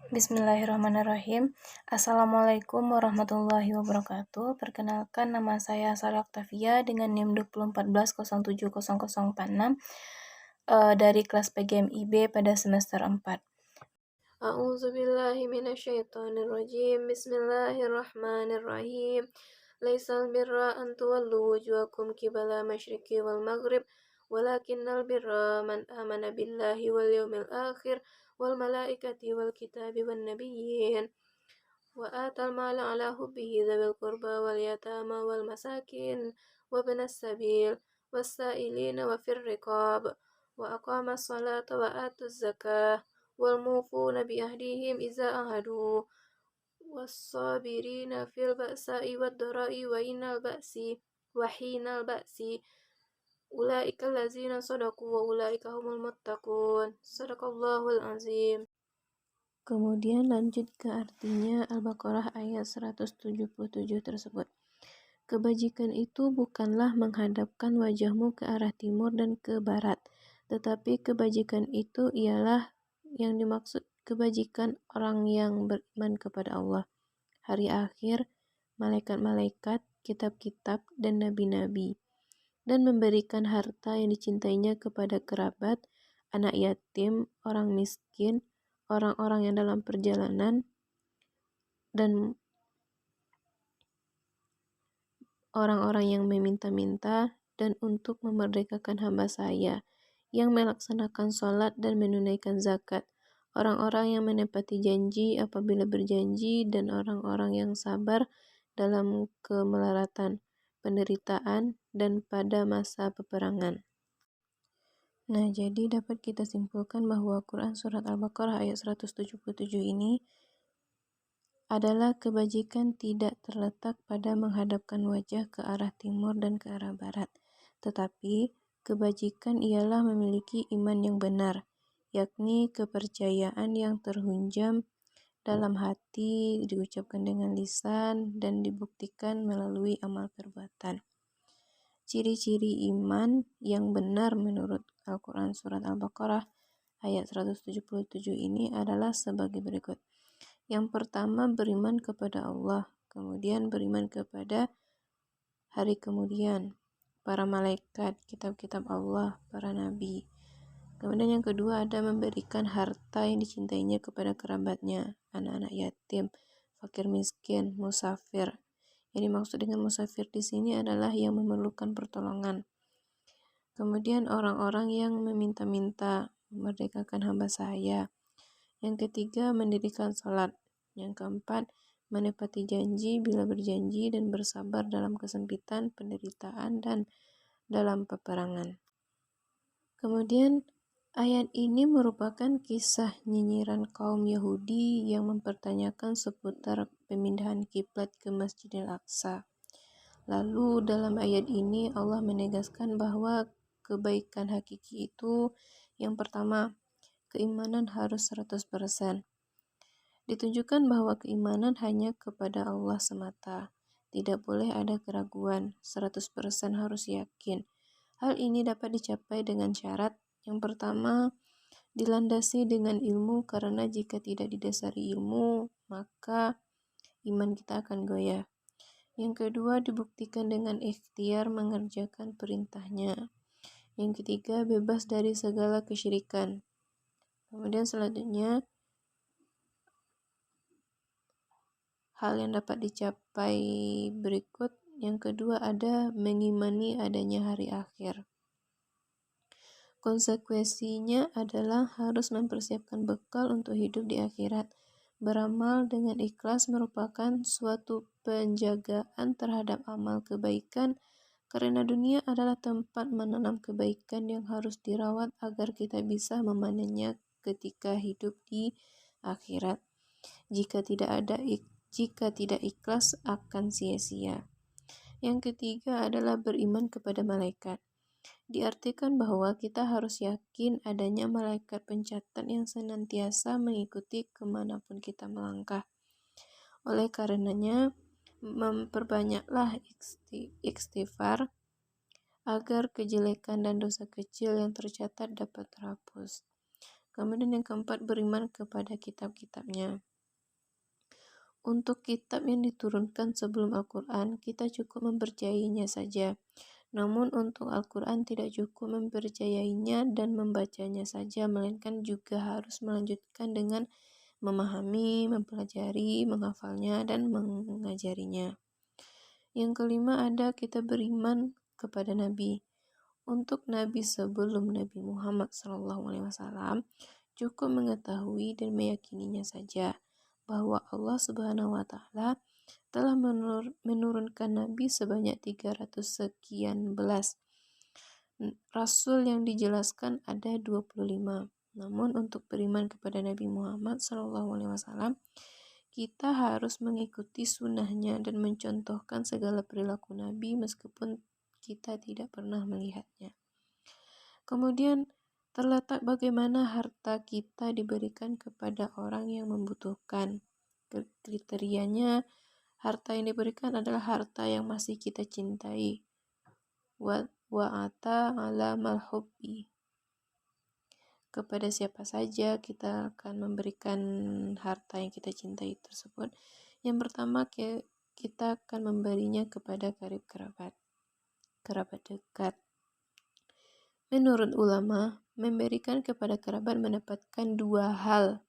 Bismillahirrahmanirrahim. Assalamualaikum warahmatullahi wabarakatuh. Perkenalkan, nama saya Sarah Octavia dengan NIM 2014070046 dari kelas PGMIB pada semester 4. A'udzu billahi minasyaitonir rajim. Bismillahirrahmanirrahim. Laisal birra an tuwallu wujuhakum qibala masyriqi wal maghrib, walakinnal birra man amana billahi wal yawmil akhir wal malaikati wal kitabi wan nabiyyin wa atal mala ala hubbihi dzawil qurba wal yatama wal masakin wa ibnas sabil was-sa'ilina wa fir riqab wa aqamas salata wa atuz zakah wal mufuna bi ahdihim iza ahadu was-sabirina fil ba'sa'i wad dara'i wa hinal ba'si ulaika allazina sadaqu wa ulaika humul muttaqun. Shadaqallahul azim. Kemudian lanjut ke artinya Al-Baqarah ayat 177 tersebut. Kebajikan itu bukanlah menghadapkan wajahmu ke arah timur dan ke barat, tetapi kebajikan itu ialah yang dimaksud kebajikan orang yang beriman kepada Allah, hari akhir, malaikat-malaikat, kitab-kitab, dan nabi-nabi, dan memberikan harta yang dicintainya kepada kerabat, anak yatim, orang miskin, orang-orang yang dalam perjalanan, dan orang-orang yang meminta-minta, dan untuk memerdekakan hamba saya, yang melaksanakan sholat dan menunaikan zakat, orang-orang yang menepati janji apabila berjanji, dan orang-orang yang sabar dalam kemelaratan, penderitaan, dan pada masa peperangan. Nah, jadi dapat kita simpulkan bahwa Quran Surat Al-Baqarah ayat 177 ini adalah kebajikan tidak terletak pada menghadapkan wajah ke arah timur dan ke arah barat, tetapi kebajikan ialah memiliki iman yang benar, yakni kepercayaan yang terhunjam dalam hati, diucapkan dengan lisan, dan dibuktikan melalui amal perbuatan. Ciri-ciri iman yang benar menurut Al-Quran Surat Al-Baqarah ayat 177 ini adalah sebagai berikut. Yang pertama, beriman kepada Allah, kemudian beriman kepada hari kemudian, para malaikat, kitab-kitab Allah, para nabi. Kemudian yang kedua ada memberikan harta yang dicintainya kepada kerabatnya, anak-anak yatim, fakir miskin, musafir. Yang dimaksud dengan musafir di sini adalah yang memerlukan pertolongan. Kemudian orang-orang yang meminta-minta, memerdekakan hamba saya. Yang ketiga, mendirikan salat. Yang keempat, menepati janji bila berjanji dan bersabar dalam kesempitan, penderitaan, dan dalam peperangan. Kemudian ayat ini merupakan kisah nyinyiran kaum Yahudi yang mempertanyakan seputar pemindahan kiblat ke Masjidil Aqsa. Lalu dalam ayat ini Allah menegaskan bahwa kebaikan hakiki itu yang pertama, keimanan harus 100%. Ditunjukkan bahwa keimanan hanya kepada Allah semata. Tidak boleh ada keraguan, 100% harus yakin. Hal ini dapat dicapai dengan syarat. Yang pertama, dilandasi dengan ilmu, karena jika tidak didasari ilmu, maka iman kita akan goyah. Yang kedua, dibuktikan dengan ikhtiar mengerjakan perintahnya. Yang ketiga, bebas dari segala kesyirikan. Kemudian selanjutnya, hal yang dapat dicapai berikut. Yang kedua ada mengimani adanya hari akhir. Konsekuensinya adalah harus mempersiapkan bekal untuk hidup di akhirat. Beramal dengan ikhlas merupakan suatu penjagaan terhadap amal kebaikan, karena dunia adalah tempat menanam kebaikan yang harus dirawat agar kita bisa memanennya ketika hidup di akhirat. Jika tidak ikhlas akan sia-sia. Yang ketiga adalah beriman kepada malaikat. Diartikan bahwa kita harus yakin adanya malaikat pencatat yang senantiasa mengikuti kemanapun kita melangkah. Oleh karenanya, memperbanyaklah istighfar agar kejelekan dan dosa kecil yang tercatat dapat terhapus. Kemudian yang keempat, beriman kepada kitab-kitabnya. Untuk kitab yang diturunkan sebelum Al-Quran, kita cukup mempercayainya saja. Namun untuk Al-Quran tidak cukup mempercayainya dan membacanya saja, melainkan juga harus melanjutkan dengan memahami, mempelajari, menghafalnya, dan mengajarinya. Yang kelima ada kita beriman kepada Nabi. Untuk Nabi sebelum Nabi Muhammad SAW, cukup mengetahui dan meyakininya saja bahwa Allah Subhanahu wa Ta'ala telah menurunkan Nabi sebanyak 300 sekian belas. Rasul yang dijelaskan ada 25. Namun untuk beriman kepada Nabi Muhammad SAW, kita harus mengikuti sunnahnya dan mencontohkan segala perilaku Nabi meskipun kita tidak pernah melihatnya. Kemudian terletak bagaimana harta kita diberikan kepada orang yang membutuhkan. Kriterianya, harta yang diberikan adalah harta yang masih kita cintai. Wa'ata ala malhubbi. Kepada siapa saja kita akan memberikan harta yang kita cintai tersebut. Yang pertama, kita akan memberinya kepada karib kerabat dekat. Menurut ulama, memberikan kepada kerabat mendapatkan dua hal,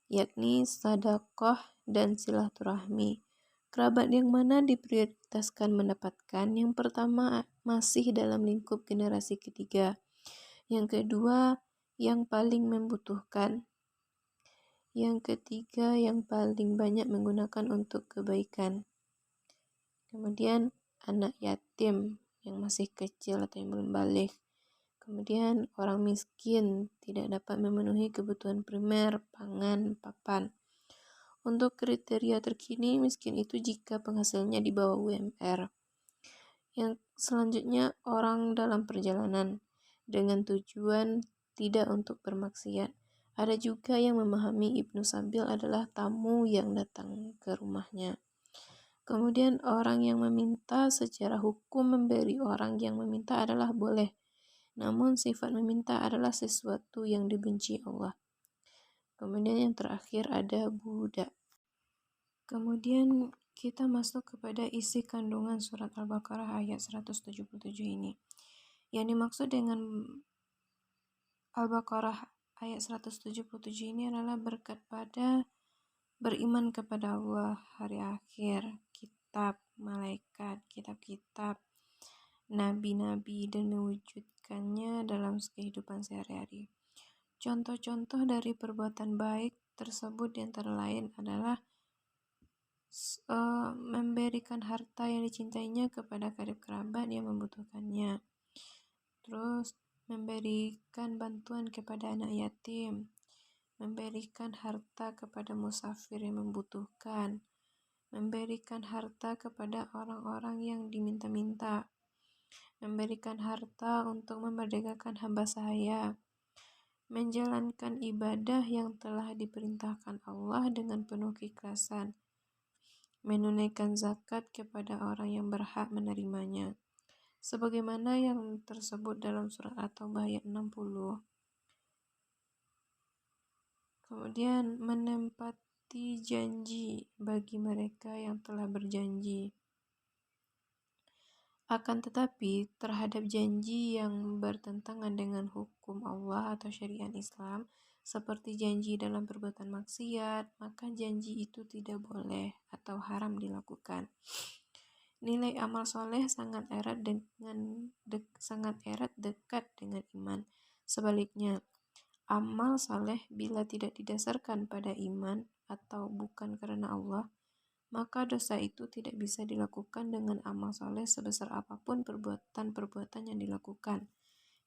yakni sedekah dan silaturahmi. Kerabat yang mana diprioritaskan mendapatkan? Yang pertama, masih dalam lingkup generasi ketiga. Yang kedua, yang paling membutuhkan. Yang ketiga, yang paling banyak menggunakan untuk kebaikan. Kemudian, anak yatim yang masih kecil atau yang belum balik. Kemudian orang miskin tidak dapat memenuhi kebutuhan primer, pangan, papan. Untuk kriteria terkini, miskin itu jika penghasilannya di bawah UMR. Yang selanjutnya, orang dalam perjalanan dengan tujuan tidak untuk bermaksiat. Ada juga yang memahami Ibnu Sabil adalah tamu yang datang ke rumahnya. Kemudian orang yang meminta, secara hukum memberi orang yang meminta adalah boleh. Namun sifat meminta adalah sesuatu yang dibenci Allah. Kemudian yang terakhir ada budak. Kemudian kita masuk kepada isi kandungan surat Al-Baqarah ayat 177 ini. Yang dimaksud dengan Al-Baqarah ayat 177 ini adalah berkat pada beriman kepada Allah, hari akhir, kitab, malaikat, kitab-kitab, nabi-nabi, dan mewujudkannya dalam kehidupan sehari-hari. Contoh-contoh dari perbuatan baik tersebut antara lain adalah memberikan harta yang dicintainya kepada karib kerabat yang membutuhkannya. Terus memberikan bantuan kepada anak yatim, memberikan harta kepada musafir yang membutuhkan, memberikan harta kepada orang-orang yang diminta-minta, memberikan harta untuk memerdekakan hamba sahaya, menjalankan ibadah yang telah diperintahkan Allah dengan penuh keikhlasan, menunaikan zakat kepada orang yang berhak menerimanya, sebagaimana yang tersebut dalam surat At-Taubah ayat 60. Kemudian menempati janji bagi mereka yang telah berjanji. Akan tetapi, terhadap janji yang bertentangan dengan hukum Allah atau syariat Islam, seperti janji dalam perbuatan maksiat, maka janji itu tidak boleh atau haram dilakukan. Nilai amal soleh sangat erat dekat dengan iman. Sebaliknya, amal soleh bila tidak didasarkan pada iman atau bukan karena Allah, maka dosa itu tidak bisa dilakukan dengan amal soleh sebesar apapun perbuatan-perbuatan yang dilakukan.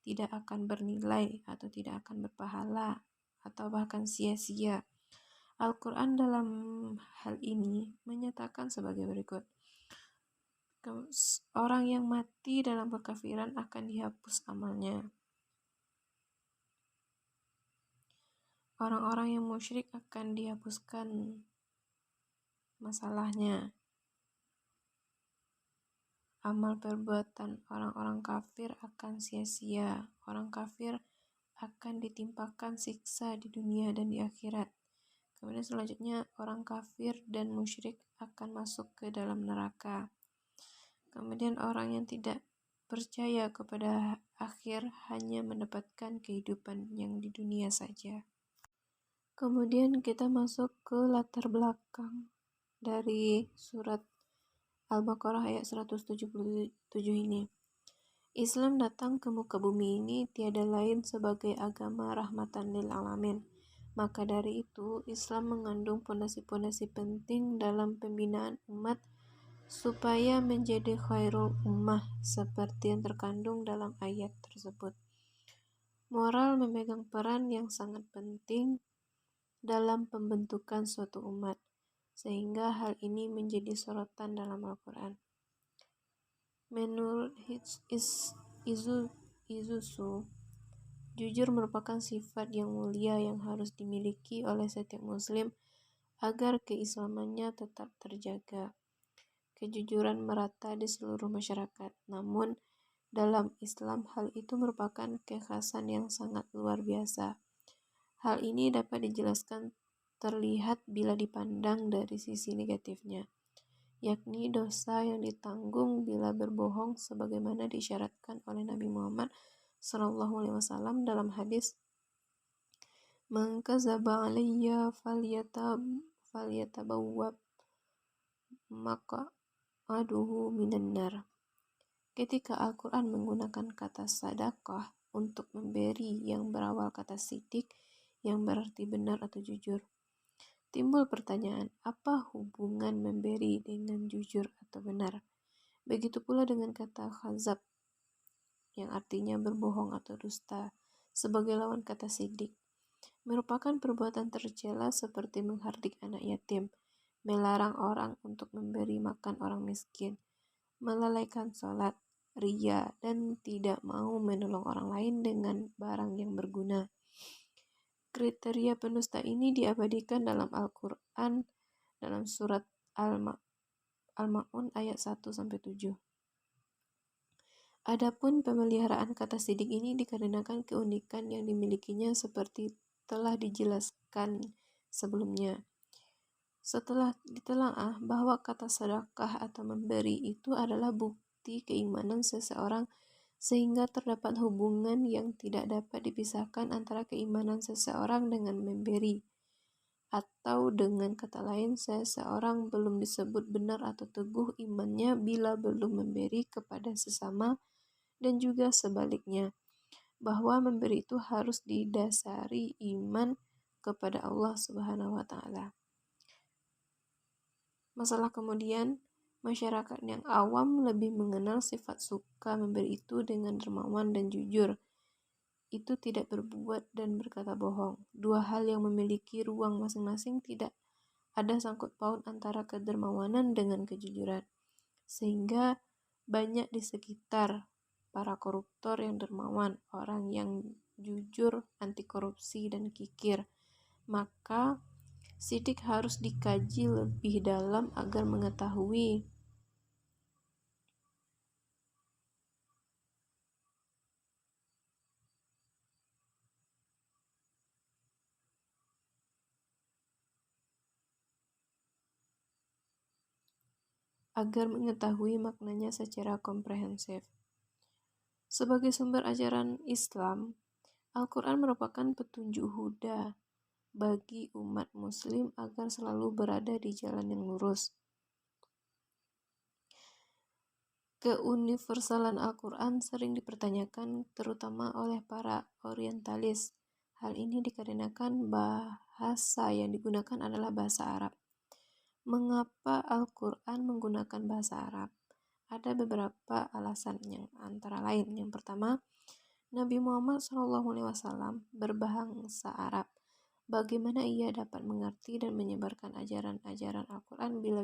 Tidak akan bernilai atau tidak akan berpahala atau bahkan sia-sia. Al-Quran dalam hal ini menyatakan sebagai berikut. Orang yang mati dalam kekafiran akan dihapus amalnya. Orang-orang yang musyrik akan dihapuskan masalahnya. Amal perbuatan orang-orang kafir akan sia-sia. Orang kafir akan ditimpakan siksa di dunia dan di akhirat. Kemudian selanjutnya orang kafir dan musyrik akan masuk ke dalam neraka. Kemudian orang yang tidak percaya kepada akhir hanya mendapatkan kehidupan yang di dunia saja. Kemudian kita masuk ke latar belakang dari surat Al-Baqarah ayat 177 ini. Islam datang ke muka bumi ini tiada lain sebagai agama rahmatan lil alamin. Maka dari itu, Islam mengandung pondasi-pondasi penting dalam pembinaan umat supaya menjadi khairul ummah seperti yang terkandung dalam ayat tersebut. Moral memegang peran yang sangat penting dalam pembentukan suatu umat, sehingga hal ini menjadi sorotan dalam Al-Quran. Menurut Izusu, jujur merupakan sifat yang mulia yang harus dimiliki oleh setiap muslim agar keislamannya tetap terjaga. Kejujuran merata di seluruh masyarakat, namun dalam Islam hal itu merupakan kekhasan yang sangat luar biasa. Hal ini dapat dijelaskan terlihat bila dipandang dari sisi negatifnya, yakni dosa yang ditanggung bila berbohong sebagaimana disyaratkan oleh Nabi Muhammad SAW dalam hadis "Man kadzaba alayya falyatabawwab maq'adahu minan nar." Ketika Al-Quran menggunakan kata sadaqah untuk memberi yang berawal kata sidik yang berarti benar atau jujur, timbul pertanyaan, apa hubungan memberi dengan jujur atau benar? Begitu pula dengan kata khazab yang artinya berbohong atau dusta sebagai lawan kata sidik, merupakan perbuatan tercela seperti menghardik anak yatim, melarang orang untuk memberi makan orang miskin, melalaikan sholat, riya, dan tidak mau menolong orang lain dengan barang yang berguna. Kriteria pendusta ini diabadikan dalam Al-Quran dalam surat Al-Ma'un ayat 1-7. Adapun pemeliharaan kata sidik ini dikarenakan keunikan yang dimilikinya seperti telah dijelaskan sebelumnya. Setelah ditelaah bahwa kata sedekah atau memberi itu adalah bukti keimanan seseorang, sehingga terdapat hubungan yang tidak dapat dipisahkan antara keimanan seseorang dengan memberi. Atau dengan kata lain, seseorang belum disebut benar atau teguh imannya bila belum memberi kepada sesama, dan juga sebaliknya, bahwa memberi itu harus didasari iman kepada Allah Subhanahu wa Ta'ala. Masalah kemudian, masyarakat yang awam lebih mengenal sifat suka memberi itu dengan dermawan dan jujur. Itu tidak berbuat dan berkata bohong. Dua hal yang memiliki ruang masing-masing, tidak ada sangkut paut antara kedermawanan dengan kejujuran. Sehingga banyak di sekitar para koruptor yang dermawan, orang yang jujur, anti korupsi dan kikir. Maka sidik harus dikaji lebih dalam agar mengetahui maknanya secara komprehensif. Sebagai sumber ajaran Islam, Al-Quran merupakan petunjuk huda bagi umat muslim agar selalu berada di jalan yang lurus. Keuniversalan Al-Quran sering dipertanyakan terutama oleh para orientalis. Hal ini dikarenakan bahasa yang digunakan adalah bahasa Arab. Mengapa Al-Quran menggunakan bahasa Arab? Ada beberapa alasan, yang antara lain. Yang pertama, Nabi Muhammad SAW berbahasa Arab. Bagaimana ia dapat mengerti dan menyebarkan ajaran-ajaran Al-Quran bila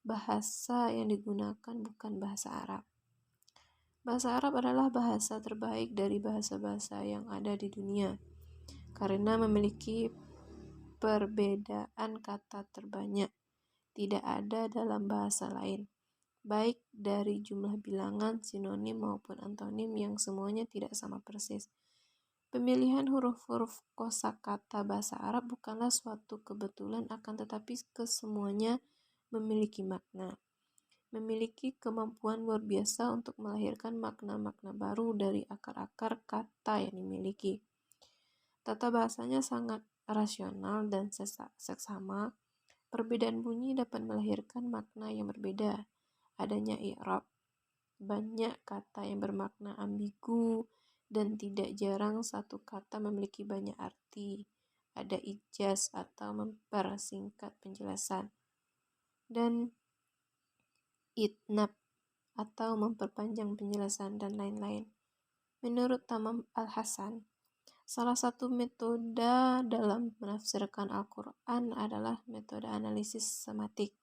bahasa yang digunakan bukan bahasa Arab? Bahasa Arab adalah bahasa terbaik dari bahasa-bahasa yang ada di dunia karena memiliki perbedaan kata terbanyak. Tidak ada dalam bahasa lain, baik dari jumlah bilangan, sinonim maupun antonim yang semuanya tidak sama persis. Pemilihan huruf-huruf kosakata bahasa Arab bukanlah suatu kebetulan, akan tetapi kesemuanya memiliki makna, memiliki kemampuan luar biasa untuk melahirkan makna-makna baru dari akar-akar kata yang dimiliki. Tata bahasanya sangat rasional dan seksama. Perbedaan bunyi dapat melahirkan makna yang berbeda. Adanya i'rab, banyak kata yang bermakna ambigu, dan tidak jarang satu kata memiliki banyak arti. Ada ijaz atau mempersingkat penjelasan, dan itnab atau memperpanjang penjelasan, dan lain-lain. Menurut Tamam Al-Hasan, salah satu metode dalam menafsirkan Al-Quran adalah metode analisis sematik.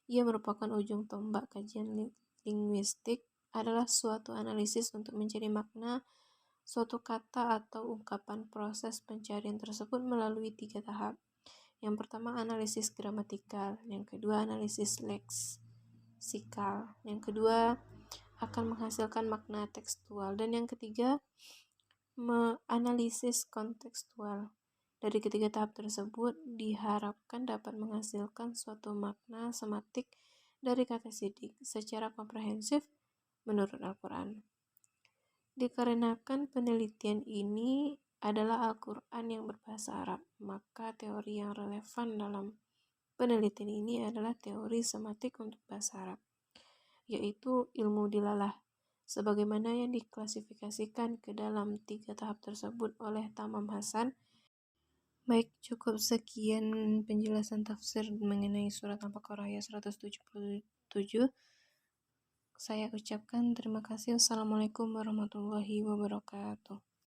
Ia merupakan ujung tombak kajian linguistik, adalah suatu analisis untuk mencari makna suatu kata atau ungkapan. Proses pencarian tersebut melalui 3 tahap. Yang pertama, analisis gramatikal. Yang kedua, analisis leksikal. Yang kedua, akan menghasilkan makna tekstual. Dan yang ketiga, analisis kontekstual. Dari ketiga tahap tersebut diharapkan dapat menghasilkan suatu makna sematik dari kata sidik secara komprehensif menurut Al-Quran. Dikarenakan penelitian ini adalah Al-Quran yang berbahasa Arab, maka teori yang relevan dalam penelitian ini adalah teori sematik untuk bahasa Arab, yaitu ilmu dilalah, sebagaimana yang diklasifikasikan ke dalam 3 tahap tersebut oleh Tamam Hasan. Baik, cukup sekian penjelasan tafsir mengenai surat Al-Baqarah ayat 177. Saya ucapkan terima kasih. Wassalamualaikum warahmatullahi wabarakatuh.